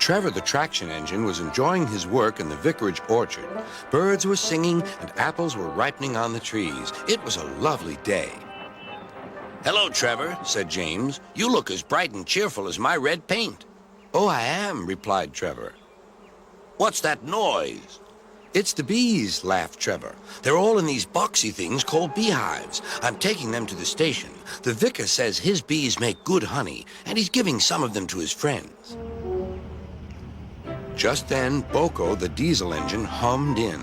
Trevor the traction engine was enjoying his work in the vicarage orchard, birds were singing and apples were ripening on the trees. It was a lovely day. "Hello, Trevor," said James. "You look as bright and cheerful as my red paint." "Oh, I am," replied Trevor. "What's that noise?" "It's the bees," laughed Trevor. "They're all in these boxy things called beehives. I'm taking them to the station. The vicar says his bees make good honey, and he's giving some of them to his friends." Just then, Boko, the diesel engine, hummed in.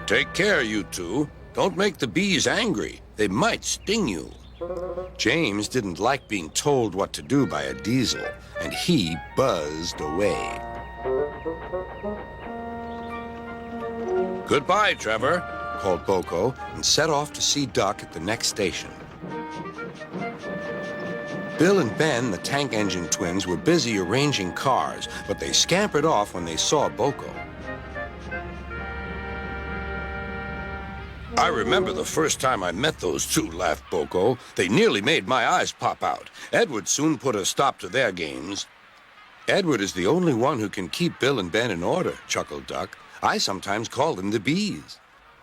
"Take care, you two. Don't make the bees angry. They might sting you." James didn't like being told what to do by a diesel, and he buzzed away. "Goodbye, Trevor," called Boko, and set off to see Duck at the next station. Bill and Ben, the tank engine twins, were busy arranging cars, but they scampered off when they saw Boko. "I remember the first time I met those two," laughed Boko. "They nearly made my eyes pop out. Edward soon put a stop to their games." "Edward is the only one who can keep Bill and Ben in order," chuckled Duck. "I sometimes call them the bees."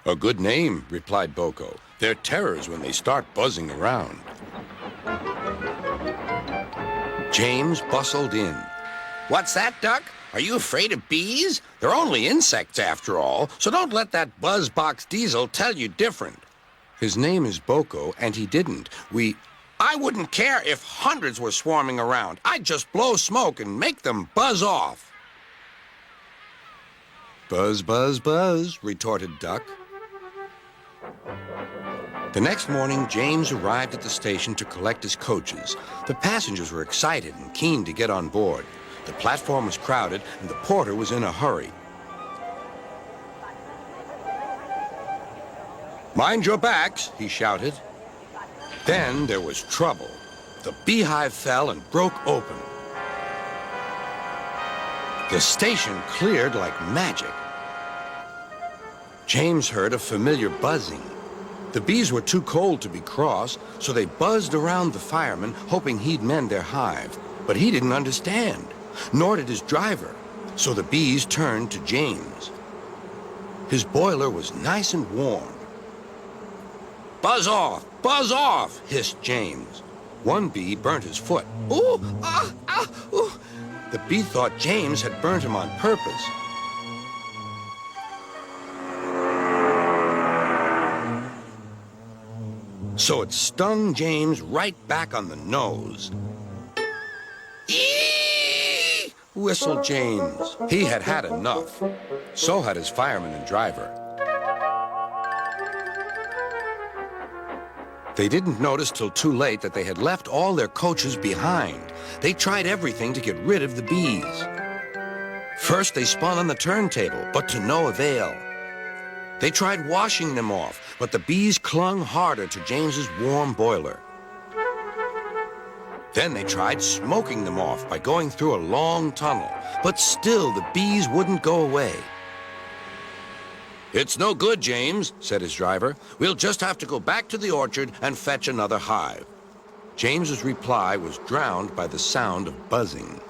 "A good name," replied Boko. "They're terrors when they start buzzing around." James bustled in. "What's that, Duck? Are you afraid of bees? They're only insects after all, so don't let that buzzbox diesel tell you different." "His name is Boko, and he didn't. I wouldn't care if hundreds were swarming around. I'd just blow smoke and make them buzz off." "Buzz, buzz, buzz," retorted Duck. The next morning, James arrived at the station to collect his coaches. The passengers were excited and keen to get on board. The platform was crowded, and the porter was in a hurry. "Mind your backs," he shouted. Then there was trouble. The beehive fell and broke open. The station cleared like magic. James heard a familiar buzzing. The bees were too cold to be cross, so they buzzed around the fireman, hoping he'd mend their hive. But he didn't understand, nor did his driver, so the bees turned to James. His boiler was nice and warm. "Buzz off," hissed James. One bee burnt his foot. "Ooh, ah, ah, ooh." The bee thought James had burnt him on purpose. So it stung James right back on the nose. "Eee!" whistled James. He had had enough. So had his fireman and driver. They didn't notice till too late that they had left all their coaches behind. They tried everything to get rid of the bees. First, they spun on the turntable, but to no avail. They tried washing them off, but the bees clung harder to James's warm boiler. Then they tried smoking them off by going through a long tunnel, but still the bees wouldn't go away. "It's no good, James," said his driver. "We'll just have to go back to the orchard and fetch another hive." James's reply was drowned by the sound of buzzing.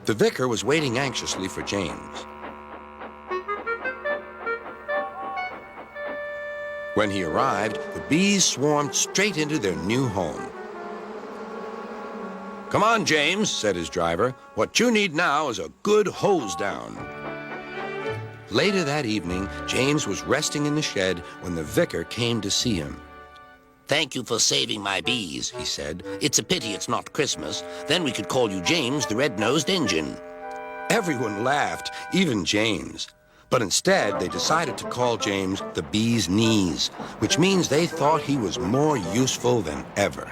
The vicar was waiting anxiously for James. When he arrived, the bees swarmed straight into their new home. "Come on, James," said his driver. "What you need now is a good hose down." Later that evening, James was resting in the shed when the vicar came to see him. "Thank you for saving my bees," he said. "It's a pity it's not Christmas. Then we could call you James the Red-Nosed Engine." Everyone laughed, even James. But instead, they decided to call James the Bee's Knees, which means they thought he was more useful than ever.